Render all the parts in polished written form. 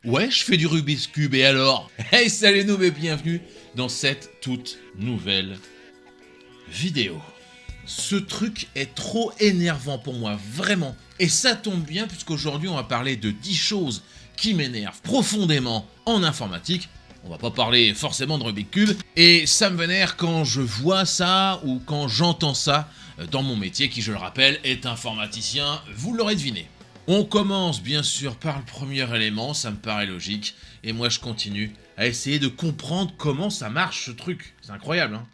Ouais, je fais du Rubik's Cube et alors? Hey, salut nous et bienvenue dans cette toute nouvelle vidéo. Ce truc est trop énervant pour moi, vraiment. Et ça tombe bien puisqu'aujourd'hui on va parler de 10 choses qui m'énervent profondément en informatique. On va pas parler forcément de Rubik's Cube. Et ça me vénère quand je vois ça ou quand j'entends ça dans mon métier qui, je le rappelle, est informaticien. Vous l'aurez deviné. On commence bien sûr par le premier élément, ça me paraît logique. Et moi je continue à essayer de comprendre comment ça marche ce truc. C'est incroyable, hein?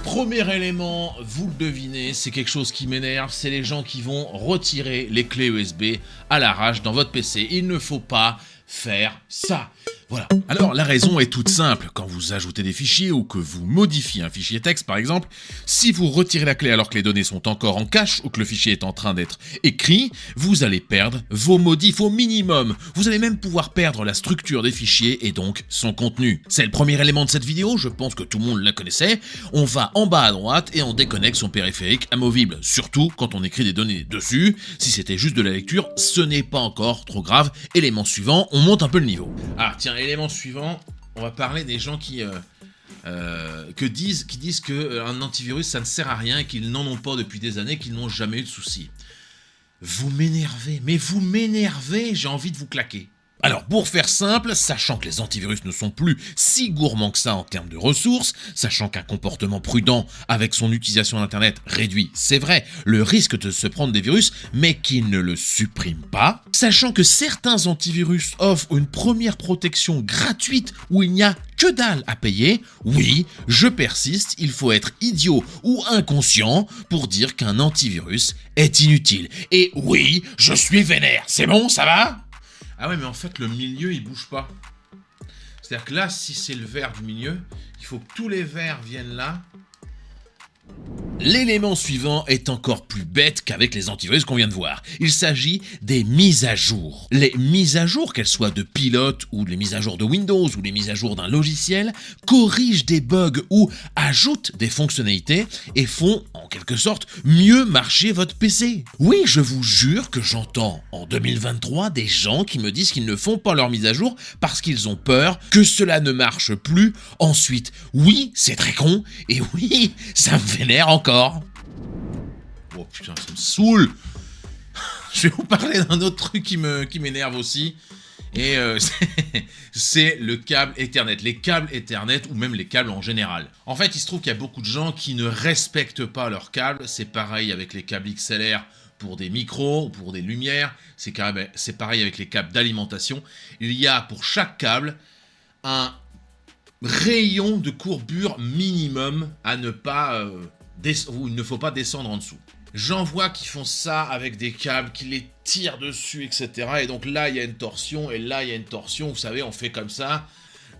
Premier élément, vous le devinez, c'est quelque chose qui m'énerve, c'est les gens qui vont retirer les clés USB à l'arrache dans votre PC. Il ne faut pas faire ça. Voilà. Alors la raison est toute simple. Quand vous ajoutez des fichiers ou que vous modifiez un fichier texte par exemple, si vous retirez la clé alors que les données sont encore en cache ou que le fichier est en train d'être écrit, vous allez perdre vos modifs au minimum. Vous allez même pouvoir perdre la structure des fichiers et donc son contenu. C'est le premier élément de cette vidéo, je pense que tout le monde la connaissait. On va en bas à droite et on déconnecte son périphérique amovible. Surtout quand on écrit des données dessus. Si c'était juste de la lecture, ce n'est pas encore trop grave. Élément suivant, on monte un peu le niveau. Ah tiens, élément suivant, on va parler des gens qui disent que un antivirus ça ne sert à rien et qu'ils n'en ont pas depuis des années, qu'ils n'ont jamais eu de soucis. Vous m'énervez, mais vous m'énervez, j'ai envie de vous claquer. Alors pour faire simple, sachant que les antivirus ne sont plus si gourmands que ça en termes de ressources, sachant qu'un comportement prudent avec son utilisation d'internet réduit, c'est vrai, le risque de se prendre des virus, mais qui ne le supprime pas, sachant que certains antivirus offrent une première protection gratuite où il n'y a que dalle à payer, oui, je persiste, il faut être idiot ou inconscient pour dire qu'un antivirus est inutile. Et oui, je suis vénère, c'est bon, ça va ? Ah ouais, mais en fait, le milieu, il bouge pas. C'est-à-dire que là, si c'est le vert du milieu, il faut que tous les verts viennent là. L'élément suivant est encore plus bête qu'avec les antivirus qu'on vient de voir. Il s'agit des mises à jour. Les mises à jour, qu'elles soient de pilote ou les mises à jour de Windows ou les mises à jour d'un logiciel, corrigent des bugs ou ajoutent des fonctionnalités et font, en quelque sorte, mieux marcher votre PC. Oui, je vous jure que j'entends en 2023 des gens qui me disent qu'ils ne font pas leur mise à jour parce qu'ils ont peur que cela ne marche plus ensuite. Oui, c'est très con et oui, ça me vénère encore. Oh putain, ça me saoule. Je vais vous parler d'un autre truc qui m'énerve aussi. Et c'est le câble Ethernet. Les câbles Ethernet ou même les câbles en général. En fait, il se trouve qu'il y a beaucoup de gens qui ne respectent pas leurs câbles. C'est pareil avec les câbles XLR pour des micros ou pour des lumières. C'est pareil avec les câbles d'alimentation. Il y a pour chaque câble un rayon de courbure minimum à ne pas... où il ne faut pas descendre en dessous. J'en vois qui font ça avec des câbles, qui les tirent dessus, etc. Et donc là, il y a une torsion, et là, il y a une torsion. Vous savez, on fait comme ça.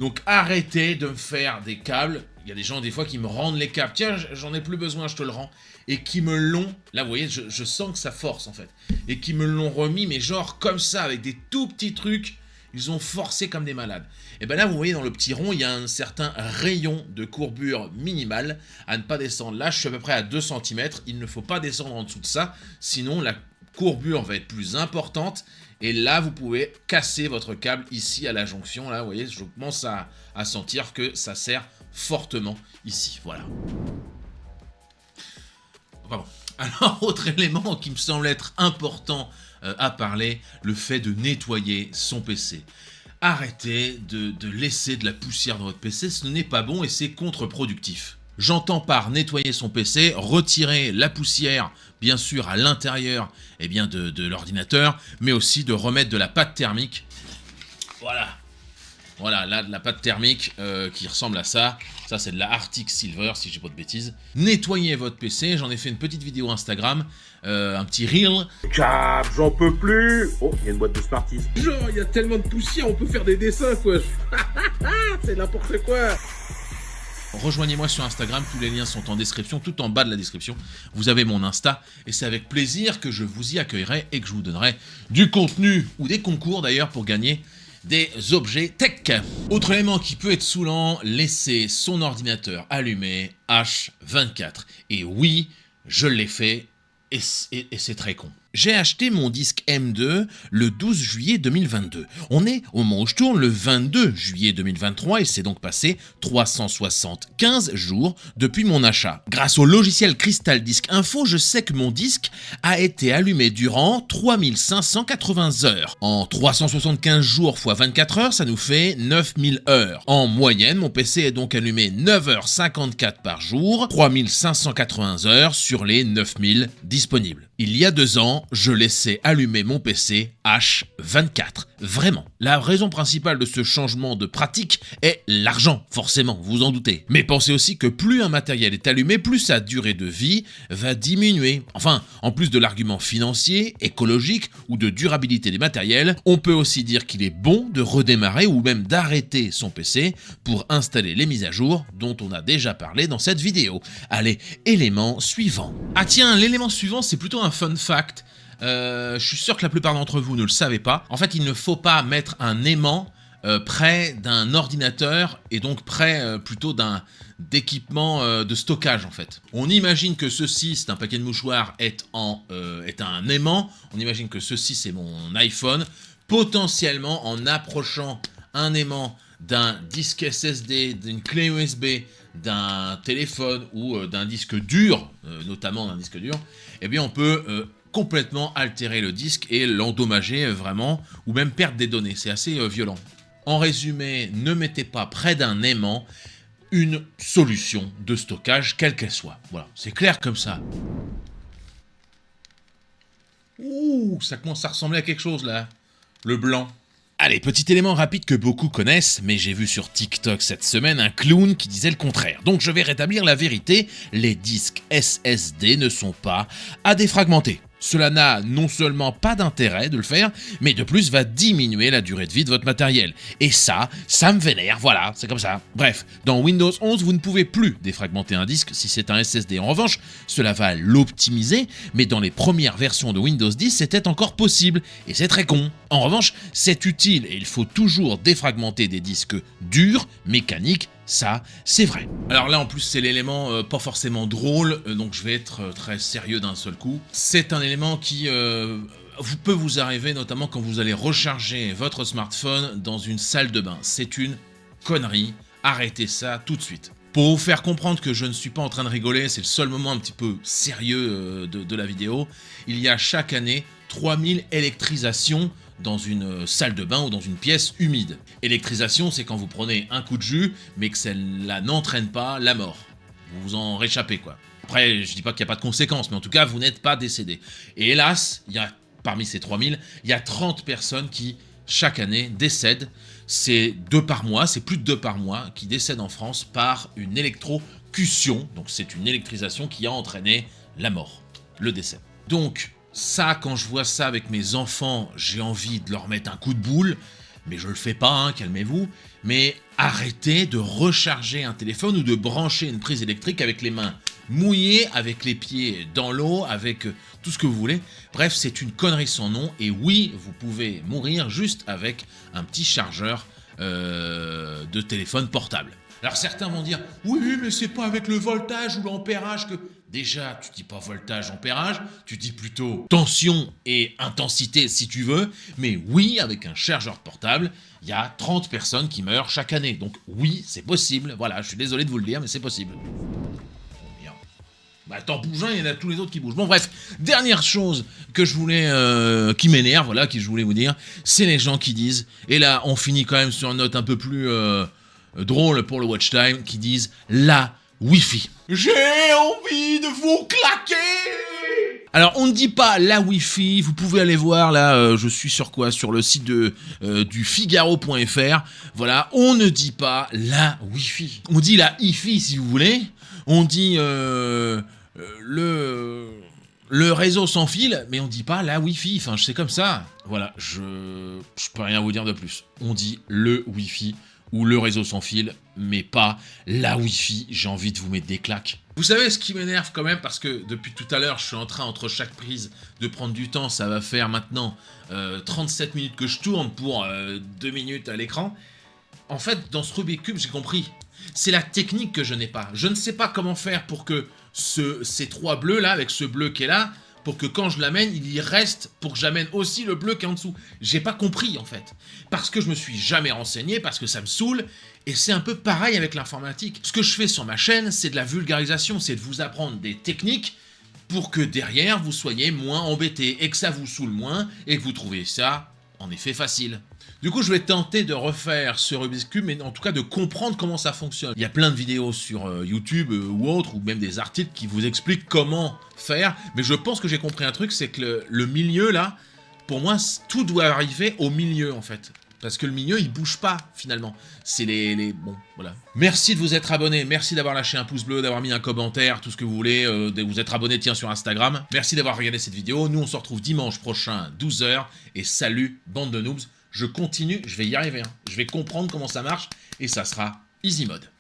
Donc arrêtez de me faire des câbles. Il y a des gens, des fois, qui me rendent les câbles. Tiens, j'en ai plus besoin, je te le rends. Et qui me l'ont... Là, vous voyez, je sens que ça force, en fait. Et qui me l'ont remis, mais genre comme ça, avec des tout petits trucs. Ils ont forcé comme des malades. Et bien là, vous voyez dans le petit rond, il y a un certain rayon de courbure minimale à ne pas descendre. Là, je suis à peu près à 2 cm. Il ne faut pas descendre en dessous de ça. Sinon, la courbure va être plus importante. Et là, vous pouvez casser votre câble ici à la jonction. Là, vous voyez, je commence à sentir que ça serre fortement ici. Voilà. Pardon. Alors, autre élément qui me semble être important à parler, le fait de nettoyer son PC. Arrêtez de laisser de la poussière dans votre PC, ce n'est pas bon et c'est contre-productif. J'entends par nettoyer son PC, retirer la poussière, bien sûr, à l'intérieur de l'ordinateur, mais aussi de remettre de la pâte thermique. Voilà, là, de la pâte thermique qui ressemble à ça. Ça, c'est de la Arctic Silver, si je dis pas de bêtises. Nettoyez votre PC. J'en ai fait une petite vidéo Instagram, un petit reel. J'en peux plus. Oh, il y a une boîte de Smarties. Genre, il y a tellement de poussière, on peut faire des dessins, quoi. C'est n'importe quoi. Rejoignez-moi sur Instagram, tous les liens sont en description, tout en bas de la description. Vous avez mon Insta, et c'est avec plaisir que je vous y accueillerai et que je vous donnerai du contenu, ou des concours d'ailleurs, pour gagner des objets tech. Autre élément qui peut être saoulant, laisser son ordinateur allumé H24. Et oui, je l'ai fait et c'est très con. J'ai acheté mon disque M2 le 12 juillet 2022. On est, au moment où je tourne, le 22 juillet 2023 et c'est donc passé 375 jours depuis mon achat. Grâce au logiciel Crystal Disk Info, je sais que mon disque a été allumé durant 3580 heures. En 375 jours x 24 heures, ça nous fait 9000 heures. En moyenne, mon PC est donc allumé 9h54 par jour, 3580 heures sur les 9000 disponibles. Il y a 2 ans, je laissais allumer mon PC H24. Vraiment. La raison principale de ce changement de pratique est l'argent, forcément, vous en doutez. Mais pensez aussi que plus un matériel est allumé, plus sa durée de vie va diminuer. Enfin, en plus de l'argument financier, écologique ou de durabilité des matériels, on peut aussi dire qu'il est bon de redémarrer ou même d'arrêter son PC pour installer les mises à jour dont on a déjà parlé dans cette vidéo. Allez, élément suivant. Ah tiens, l'élément suivant, c'est plutôt un fun fact. Je suis sûr que la plupart d'entre vous ne le savaient pas. En fait, il ne faut pas mettre un aimant près d'un ordinateur et donc près plutôt d'équipement de stockage en fait. On imagine que ceci, c'est un paquet de mouchoirs, est un aimant. On imagine que ceci, c'est mon iPhone. Potentiellement, en approchant un aimant d'un disque SSD, d'une clé USB, d'un téléphone ou d'un disque dur, notamment d'un disque dur, eh bien on peut complètement altérer le disque et l'endommager vraiment, ou même perdre des données. C'est assez violent. En résumé, ne mettez pas près d'un aimant une solution de stockage, quelle qu'elle soit. Voilà, c'est clair comme ça. Ouh, ça commence à ressembler à quelque chose là. Le blanc. Allez, petit élément rapide que beaucoup connaissent, mais j'ai vu sur TikTok cette semaine un clown qui disait le contraire. Donc je vais rétablir la vérité, les disques SSD ne sont pas à défragmenter. Cela n'a non seulement pas d'intérêt de le faire, mais de plus va diminuer la durée de vie de votre matériel. Et ça me vénère, voilà, c'est comme ça. Bref, dans Windows 11, vous ne pouvez plus défragmenter un disque si c'est un SSD. En revanche, cela va l'optimiser, mais dans les premières versions de Windows 10, c'était encore possible, et c'est très con. En revanche, c'est utile, et il faut toujours défragmenter des disques durs, mécaniques. Ça, c'est vrai. Alors là, en plus, c'est l'élément pas forcément drôle, donc je vais être très sérieux d'un seul coup. C'est un élément qui peut vous arriver, notamment quand vous allez recharger votre smartphone dans une salle de bain. C'est une connerie. Arrêtez ça tout de suite. Pour vous faire comprendre que je ne suis pas en train de rigoler, c'est le seul moment un petit peu sérieux de la vidéo, il y a chaque année 3000 électrisations dans une salle de bain ou dans une pièce humide. Électrisation, c'est quand vous prenez un coup de jus, mais que celle-là n'entraîne pas la mort. Vous vous en réchappez, quoi. Après, je dis pas qu'il n'y a pas de conséquences, mais en tout cas, vous n'êtes pas décédé. Et hélas, parmi ces 3000, il y a 30 personnes qui, chaque année, décèdent. C'est 2 par mois, c'est plus de 2 par mois, qui décèdent en France par une électrocution. Donc c'est une électrisation qui a entraîné la mort, le décès. Donc, ça, quand je vois ça avec mes enfants, j'ai envie de leur mettre un coup de boule, mais je le fais pas, hein, calmez-vous. Mais arrêtez de recharger un téléphone ou de brancher une prise électrique avec les mains mouillées, avec les pieds dans l'eau, avec tout ce que vous voulez. Bref, c'est une connerie sans nom, et oui, vous pouvez mourir juste avec un petit chargeur de téléphone portable. Alors certains vont dire, oui, mais c'est pas avec le voltage ou l'ampérage que... Déjà, tu dis pas voltage, ampérage, tu dis plutôt tension et intensité si tu veux, mais oui, avec un chargeur portable, il y a 30 personnes qui meurent chaque année. Donc oui, c'est possible, voilà, je suis désolé de vous le dire, mais c'est possible. Bien. Bah t'en bouges un, il y en a tous les autres qui bougent. Bon bref, dernière chose que je voulais, qui m'énerve, voilà, que je voulais vous dire, c'est les gens qui disent, et là on finit quand même sur une note un peu plus drôle pour le watch time, qui disent la Wi-Fi. J'ai envie de vous claquer. Alors, on ne dit pas la Wi-Fi, vous pouvez aller voir, là, je suis sur quoi? Sur le site du Figaro.fr, voilà, on ne dit pas la Wi-Fi. On dit la Hi-Fi, si vous voulez, on dit le réseau sans fil, mais on dit pas la Wi-Fi, enfin, c'est comme ça. Voilà, je peux rien vous dire de plus. On dit le Wi-Fi, ou le réseau sans fil, mais pas la Wi-Fi. J'ai envie de vous mettre des claques. Vous savez ce qui m'énerve quand même, parce que depuis tout à l'heure, je suis en train, entre chaque prise, de prendre du temps. Ça va faire maintenant 37 minutes que je tourne pour 2 minutes à l'écran. En fait, dans ce Rubik's Cube, j'ai compris. C'est la technique que je n'ai pas. Je ne sais pas comment faire pour que ces 3 bleus là, avec ce bleu qui est là, pour que quand je l'amène, il y reste pour que j'amène aussi le bleu qui est en dessous. J'ai pas compris en fait. Parce que je me suis jamais renseigné, parce que ça me saoule, et c'est un peu pareil avec l'informatique. Ce que je fais sur ma chaîne, c'est de la vulgarisation, c'est de vous apprendre des techniques pour que derrière vous soyez moins embêtés, et que ça vous saoule moins, et que vous trouvez ça, en effet, facile. Du coup, je vais tenter de refaire ce Rubik's Cube, mais en tout cas de comprendre comment ça fonctionne. Il y a plein de vidéos sur YouTube ou autres, ou même des articles qui vous expliquent comment faire, mais je pense que j'ai compris un truc, c'est que le milieu, là, pour moi, tout doit arriver au milieu, en fait. Parce que le milieu, il bouge pas, finalement. C'est bon, voilà. Merci de vous être abonné, merci d'avoir lâché un pouce bleu, d'avoir mis un commentaire, tout ce que vous voulez, de vous être abonné, tiens, sur Instagram. Merci d'avoir regardé cette vidéo. Nous, on se retrouve dimanche prochain, 12 h, et salut, bande de noobs. Je continue, je vais y arriver, hein. Je vais comprendre comment ça marche, et ça sera easy mode.